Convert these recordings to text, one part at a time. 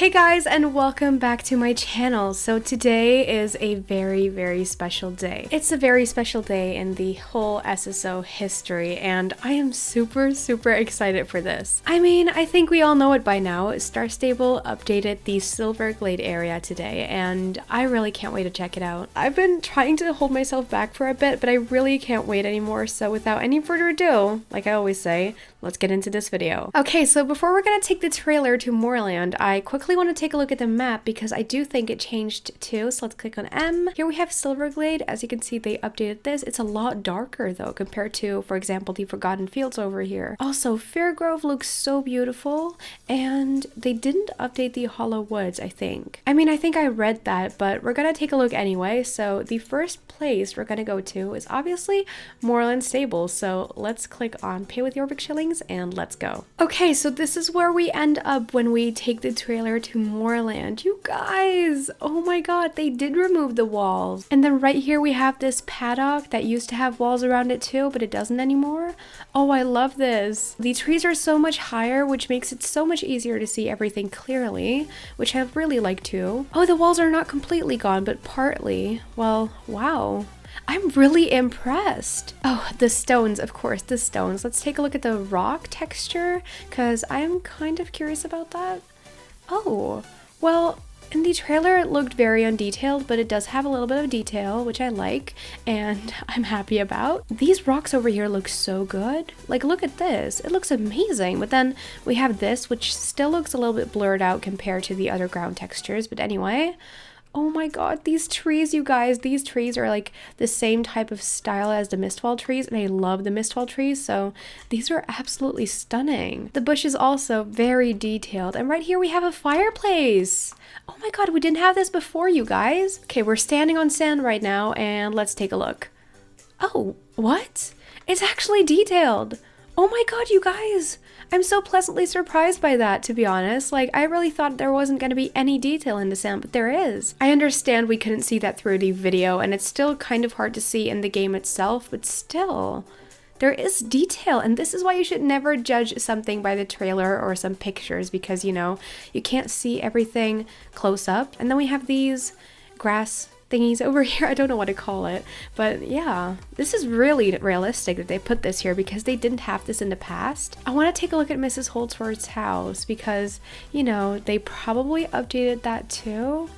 Hey guys, and welcome back to my channel. So today is a very special day. It's a very special day in the whole SSO history, and I am super excited for this. I mean, I think we all know it by now. Star Stable updated the Silverglade area today, and I really can't wait to check it out. I've been trying to hold myself back for a bit, but I really can't wait anymore. So without any further ado, like I always say, let's get into this video. Okay, so before we're gonna take the trailer to Moorland, I quickly want to take a look at the map because I do think it changed too. So let's click on M. Here we have Silverglade. As you can see, they updated this. It's a lot darker though compared to, for example, the Forgotten Fields over here. Also, Fairgrove looks so beautiful, and they didn't update the Hollow Woods, I think. I mean, I think I read that, but we're gonna take a look anyway. So the first place we're gonna go to is obviously Moorland Stables. So let's click on Pay with your Yorvik Shillings and let's go. Okay, so this is where we end up when we take the trailer to Moorland. You guys, oh my god, they did remove the walls. And then right here we have this paddock that used to have walls around it too, but it doesn't anymore. Oh, I love this. The trees are so much higher, which makes it so much easier to see everything clearly, which I really like too. Oh, the walls are not completely gone, but partly. Well, wow. I'm really impressed. Oh, the stones, of course, the stones. Let's take a look at the rock texture, because I'm kind of curious about that. Oh, well, in the trailer it looked very undetailed, but it does have a little bit of detail, which I like, and I'm happy about. These rocks over here look so good. Like, look at this. It looks amazing. But then we have this, which still looks a little bit blurred out compared to the other ground textures. But anyway, oh my god, these trees, you guys, these trees are like the same type of style as the Mistfall trees, and I love the Mistfall trees, so these are absolutely stunning. The bush is also very detailed, and right here we have a fireplace. Oh my god, we didn't have this before, you guys. Okay, we're standing on sand right now, and let's take a look. Oh, what? It's actually detailed. Oh my god, you guys! I'm so pleasantly surprised by that, to be honest. Like, I really thought there wasn't going to be any detail in the sand, but there is. I understand we couldn't see that through the video, and it's still kind of hard to see in the game itself, but still, there is detail, and this is why you should never judge something by the trailer or some pictures, because, you know, you can't see everything close up. And then we have these grass thingies over here. I don't know what to call it, but yeah, this is really realistic that they put this here because they didn't have this in the past. I want to take a look at Mrs. Holdsworth's house because, you know, they probably updated that too.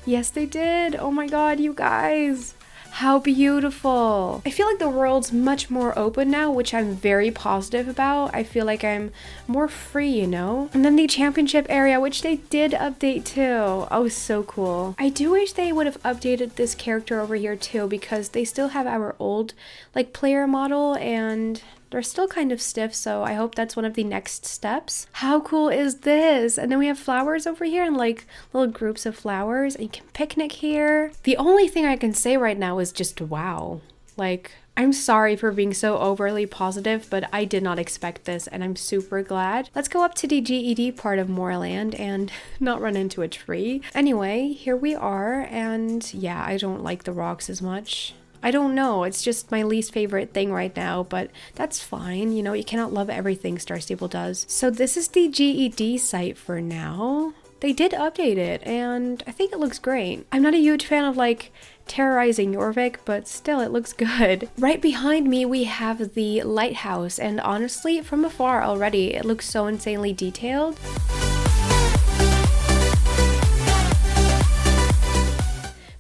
Yes, they did. Oh my god, you guys. How beautiful. I feel like the world's much more open now, which I'm very positive about. I feel like I'm more free, you know? And then the championship area, which they did update too. Oh, so cool. I do wish they would have updated this character over here too, because they still have our old like player model and they're still kind of stiff, so I hope that's one of the next steps. How cool is this? And then we have flowers over here and like little groups of flowers, and you can picnic here. The only thing I can say right now is just wow. Like, I'm sorry for being so overly positive, but I did not expect this, and I'm super glad. Let's go up to the GED part of Moorland and not run into a tree. Anyway, here we are, and yeah, I don't like the rocks as much. I don't know, it's just my least favorite thing right now, but that's fine. You know, you cannot love everything Star Stable does. So this is the GED site for now. They did update it, and I think it looks great. I'm not a huge fan of like terrorizing Yorvik, but still it looks good. Right behind me we have the lighthouse, and honestly, from afar already, it looks so insanely detailed.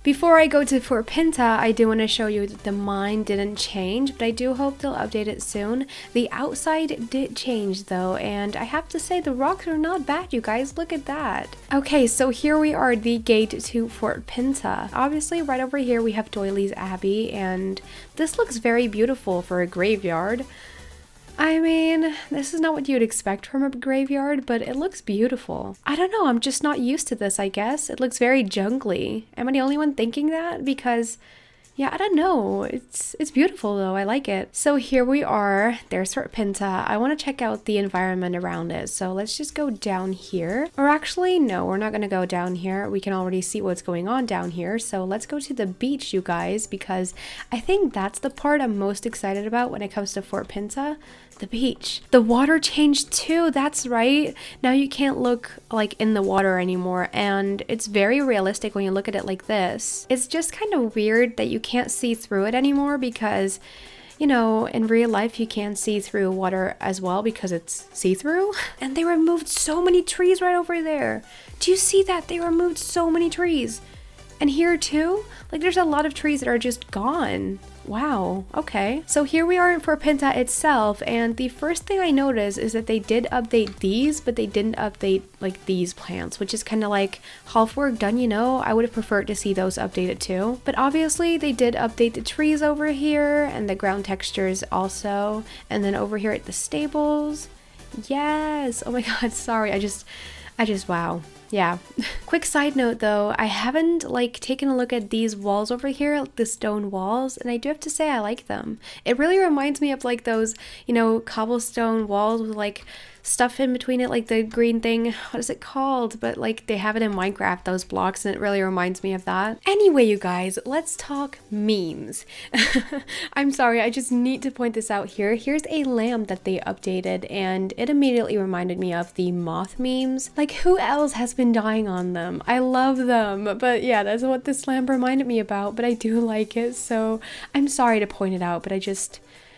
Before I go to Fort Pinta, I do want to show you that the mine didn't change, but I do hope they'll update it soon. The outside did change though, and I have to say the rocks are not bad, you guys. Look at that. Okay, so here we are, the gate to Fort Pinta. Obviously, right over here we have Doyley's Abbey, and this looks very beautiful for a graveyard. I mean, this is not what you'd expect from a graveyard, but it looks beautiful. I don't know, I'm just not used to this, I guess. It looks very jungly. Am I the only one thinking that? Because Yeah, I don't know. It's beautiful though. I like it. So here we are. There's Fort Pinta. I want to check out the environment around it. So let's just go down here. Or actually, no, we're not going to go down here. We can already see what's going on down here. So let's go to the beach, you guys, because I think that's the part I'm most excited about when it comes to Fort Pinta. The beach. The water changed too, that's right. Now you can't look like in the water anymore, and it's very realistic when you look at it like this. It's just kind of weird that you can't see through it anymore because, you know, in real life you can see through water as well because it's see-through. And they removed so many trees right over there. Do you see that? They removed so many trees. And here too, like there's a lot of trees that are just gone. Wow, okay. So here we are in Fort Pinta itself, and the first thing I noticed is that they did update these, but they didn't update like these plants, which is kind of like half work done, you know? I would have preferred to see those updated too. But obviously they did update the trees over here and the ground textures also. And then over here at the stables. Yes, oh my god, sorry, I just wow. Yeah. Quick side note though, I haven't like taken a look at these walls over here, the stone walls, and I do have to say I like them. It really reminds me of like those, you know, cobblestone walls with like stuff in between it, like the green thing, what is it called? But like they have it in Minecraft, those blocks, and it really reminds me of that. Anyway, you guys, let's talk memes. I'm sorry, I just need to point this out here. Here's a lamp that they updated, and it immediately reminded me of the moth memes. Like, who else has been dying on them? I love them, but yeah, that's what this lamp reminded me about, but I do like it, so I'm sorry to point it out, but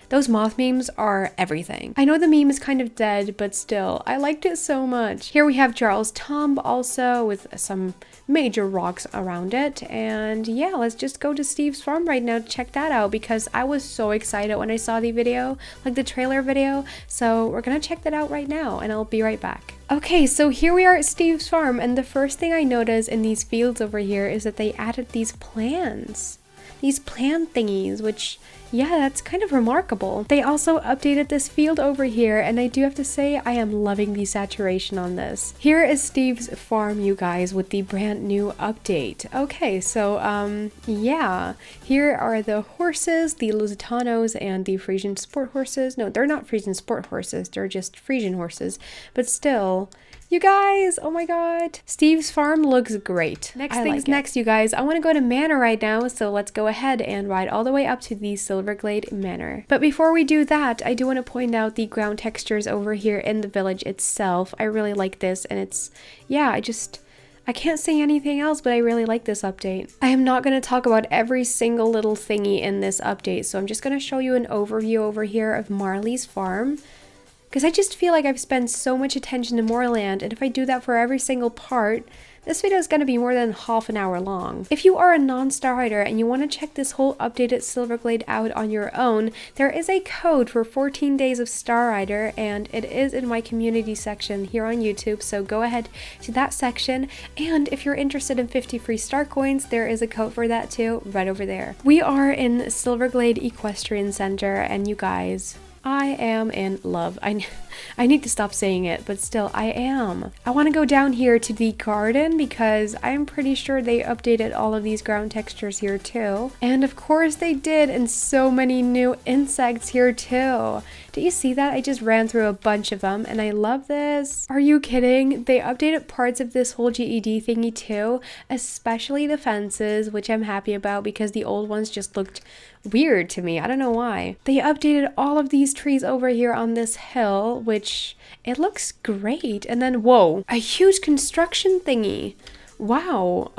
those moth memes are everything. I know the meme is kind of dead, but still, I liked it so much. Here we have Charles' tomb also with some major rocks around it. And yeah, let's just go to Steve's farm right now to check that out because I was so excited when I saw the video, like the trailer video. So we're gonna check that out right now and I'll be right back. Okay, so here we are at Steve's farm, and the first thing I noticed in these fields over here is that they added these plants. These plant thingies, which, yeah, that's kind of remarkable. They also updated this field over here, and I do have to say I am loving the saturation on this. Here is Steve's farm, you guys, with the brand new update. Okay, so yeah, here are the horses, the Lusitanos and the Frisian sport horses. No, they're not Frisian sport horses, they're just Frisian horses, but still, you guys, oh my god. Steve's farm looks great. Next, you guys. I want to go to Manor right now, so let's go ahead and ride all the way up to the Silverglade Manor. But before we do that, I do want to point out the ground textures over here in the village itself. I really like this, and it's, yeah, I can't say anything else, but I really like this update. I am not going to talk about every single little thingy in this update, so I'm just going to show you an overview over here of Marley's farm. Because I just feel like I've spent so much attention to Moorland, and if I do that for every single part, this video is going to be more than half an hour long. If you are a non-Star Rider and you want to check this whole updated Silverglade out on your own, there is a code for 14 days of Star Rider, and it is in my community section here on YouTube, so go ahead to that section. And if you're interested in 50 free star coins, there is a code for that too, right over there. We are in Silverglade Equestrian Center, and you guys, I am in love. I need to stop saying it, but still, I am. I want to go down here to the garden because I'm pretty sure they updated all of these ground textures here too. And of course they did, and so many new insects here too. Did you see that? I just ran through a bunch of them, and I love this. Are you kidding? They updated parts of this whole GED thingy too, especially the fences, which I'm happy about because the old ones just looked weird to me. I don't know why. They updated all of these trees over here on this hill, which it looks great. And then, whoa, a huge construction thingy. Wow.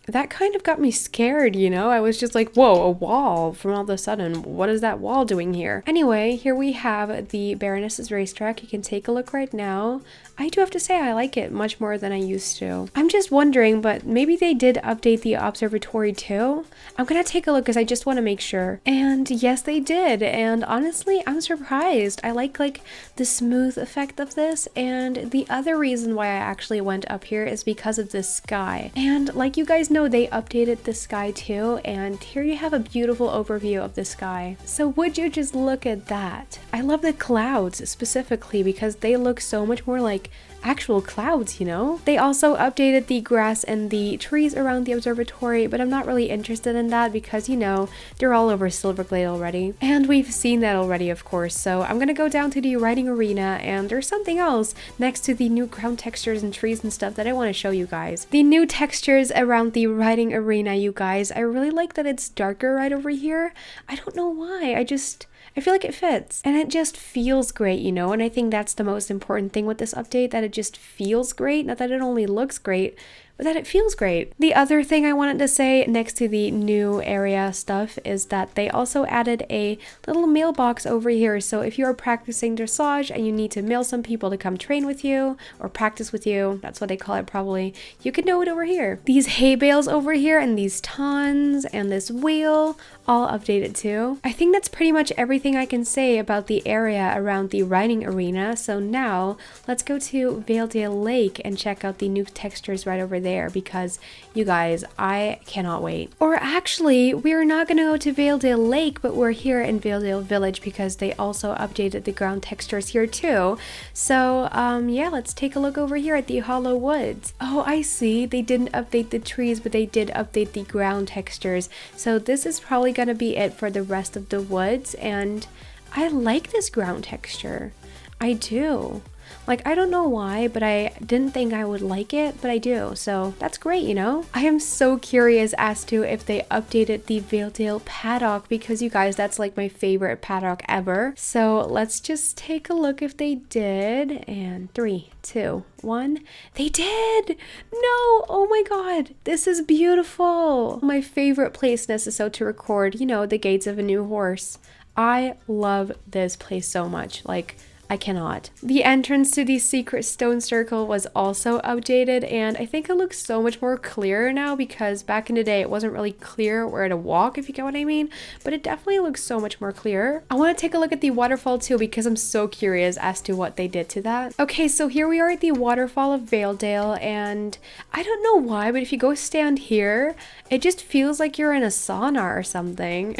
That kind of got me scared, you know? I was just like, whoa, a wall from all of a sudden. What is that wall doing here? Anyway, here we have the Baroness's racetrack. You can take a look right now. I do have to say I like it much more than I used to. I'm just wondering, but maybe they did update the observatory too? I'm gonna take a look because I just want to make sure. And yes, they did. And honestly, I'm surprised. I like the smooth effect of this. And the other reason why I actually went up here is because of this sky. And like you guys know, they updated the sky too. And here you have a beautiful overview of the sky. So would you just look at that? I love the clouds specifically because they look so much more like actual clouds, you know? They also updated the grass and the trees around the observatory, but I'm not really interested in that because, you know, they're all over Silverglade already. And we've seen that already, of course, so I'm gonna go down to the riding arena, and there's something else next to the new ground textures and trees and stuff that I want to show you guys. The new textures around the riding arena, you guys, I really like that it's darker right over here. I don't know why, I feel like it fits and it just feels great, you know, and I think that's the most important thing with this update, that it just feels great, not that it only looks great, but that it feels great. The other thing I wanted to say next to the new area stuff is that they also added a little mailbox over here. So if you are practicing dressage and you need to mail some people to come train with you or practice with you, that's what they call it probably, you can do it over here. These hay bales over here and these tons and this wheel, all updated too. I think that's pretty much everything I can say about the area around the riding arena. So now let's go to Vale Dale Lake and check out the new textures right over there, because you guys, I cannot wait. Or actually, we're not gonna go to Vale Dale Lake, but we're here in Vale Dale Village because they also updated the ground textures here too. So yeah, let's take a look over here at the Hollow Woods. Oh, I see, they didn't update the trees, but they did update the ground textures. So this is probably gonna be it for the rest of the woods, and I like this ground texture. I do. Like, I don't know why, but I didn't think I would like it, but I do. So that's great, you know? I am so curious as to if they updated the Vale Dale paddock, because you guys, that's like my favorite paddock ever. So let's just take a look if they did. And 3, 2, 1. They did! No! Oh my god! This is beautiful! My favorite place necessary to record, you know, the gates of a new horse. I love this place so much. Like, I cannot. The entrance to the secret stone circle was also updated, and I think it looks so much more clear now, because back in the day it wasn't really clear where to walk, if you get what I mean, but it definitely looks so much more clear. I want to take a look at the waterfall too, because I'm so curious as to what they did to that. Okay, so here we are at the waterfall of Vale Dale, and I don't know why, but if you go stand here, it just feels like you're in a sauna or something.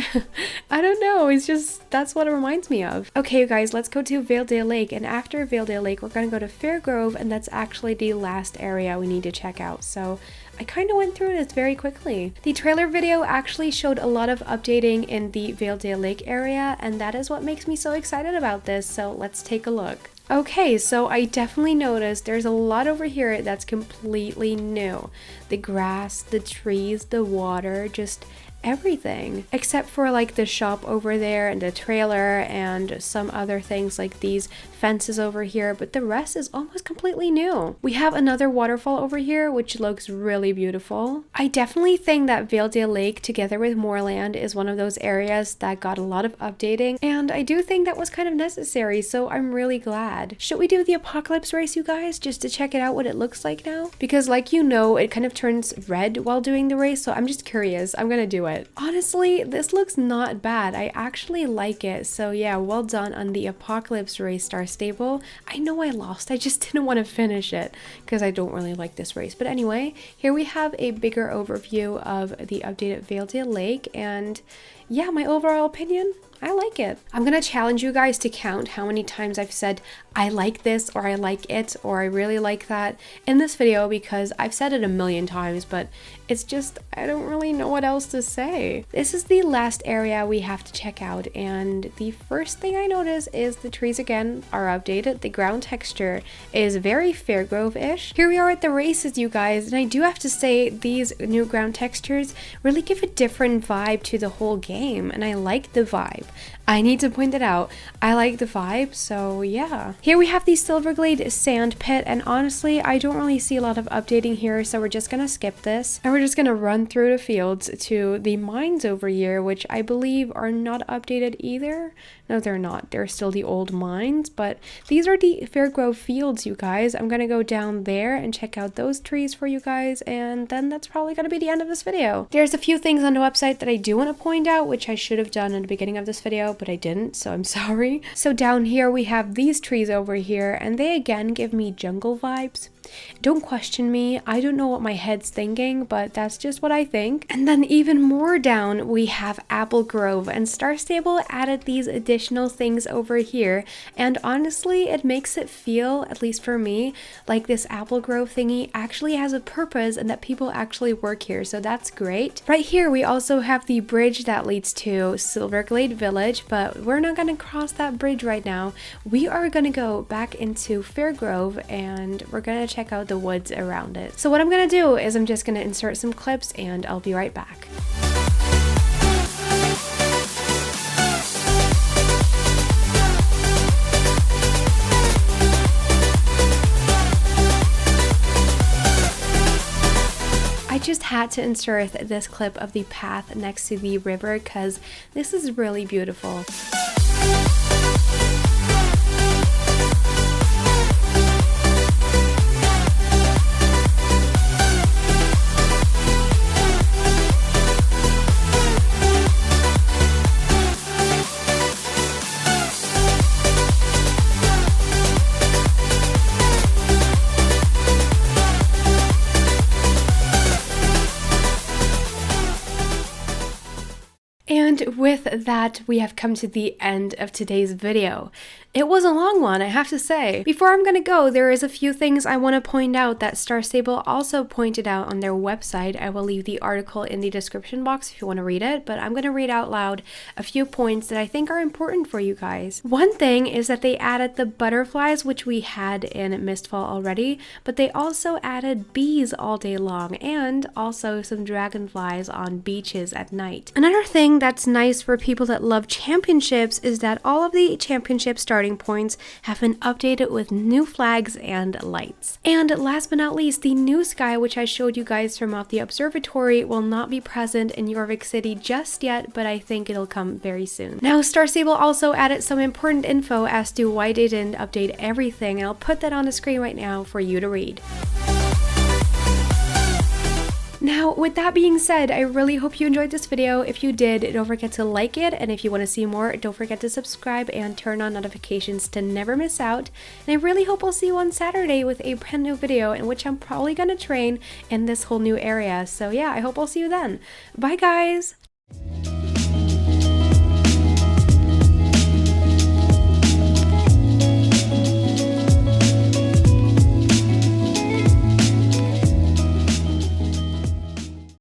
I don't know, it's just, that's what it reminds me of. Okay, you guys, let's go to Vale Dale Lake, and after Vale Dale Lake we're gonna go to Fairgrove, and that's actually the last area we need to check out. So I kind of went through this very quickly. The trailer video actually showed a lot of updating in the Vale Dale Lake area, and that is what makes me so excited about this. So let's take a look. Okay, so I definitely noticed there's a lot over here that's completely new. The grass, the trees, the water, just everything, except for like the shop over there and the trailer and some other things like these fences over here, but the rest is almost completely new. We have another waterfall over here which looks really beautiful. I definitely think that Vale Dale Lake together with Moorland is one of those areas that got a lot of updating, and I do think that was kind of necessary, so I'm really glad. Should we do the apocalypse race, you guys, just to check it out what it looks like now? Because like you know, it kind of turns red while doing the race, so I'm just curious. I'm gonna do it. Honestly, this looks not bad. I actually like it. So yeah, well done on the apocalypse race, Star Stable. I know I lost, I just didn't want to finish it because I don't really like this race. But anyway, here we have a bigger overview of the updated Vale Dale Lake, and yeah, my overall opinion, I like it. I'm gonna challenge you guys to count how many times I've said I like this, or I like it, or I really like that in this video, because I've said it a million times, but it's just, I don't really know what else to say. This is the last area we have to check out, and the first thing I notice is the trees again are updated. The ground texture is very Fairgrove-ish. Here we are at the races, you guys, and I do have to say these new ground textures really give a different vibe to the whole game, and I like the vibe. I need to point it out. I like the vibe, so yeah. Here we have the Silverglade sand pit, and honestly, I don't really see a lot of updating here, so we're just gonna skip this. And we're just gonna run through the fields to the mines over here, which I believe are not updated either. No, they're not. They're still the old mines, but these are the Fairgrove fields, you guys. I'm gonna go down there and check out those trees for you guys, and then that's probably gonna be the end of this video. There's a few things on the website that I do want to point out, which I should have done in the beginning of this video, but I didn't, so I'm sorry. So down here we have these trees over here, and they again give me jungle vibes. Don't question me, I don't know what my head's thinking, but that's just what I think. And then even more down, we have Apple Grove, and Star Stable added these additional things over here, and honestly, it makes it feel, at least for me, like this Apple Grove thingy actually has a purpose and that people actually work here, so that's great. Right here, we also have the bridge that leads to Silverglade Village, but we're not gonna cross that bridge right now. We are gonna go back into Fairgrove and we're gonna check out the woods around it. So what I'm gonna do is I'm just gonna insert some clips and I'll be right back. I just had to insert this clip of the path next to the river because this is really beautiful. And with that, we have come to the end of today's video. It was a long one, I have to say. Before I'm gonna go, there is a few things I want to point out that Star Stable also pointed out on their website. I will leave the article in the description box if you want to read it, but I'm gonna read out loud a few points that I think are important for you guys. One thing is that they added the butterflies, which we had in Mistfall already, but they also added bees all day long and also some dragonflies on beaches at night. Another thing that's nice for people that love championships is that all of the championship starting points have been updated with new flags and lights. And last but not least, the new sky, which I showed you guys from off the observatory, will not be present in Jorvik City just yet, but I think it'll come very soon. Now, Star Stable also added some important info as to why they didn't update everything, and I'll put that on the screen right now for you to read. Now, with that being said, I really hope you enjoyed this video. If you did, don't forget to like it, and if you want to see more, don't forget to subscribe and turn on notifications to never miss out. And I really hope I'll see you on Saturday with a brand new video in which I'm probably going to train in this whole new area. So yeah, I hope I'll see you then. Bye guys!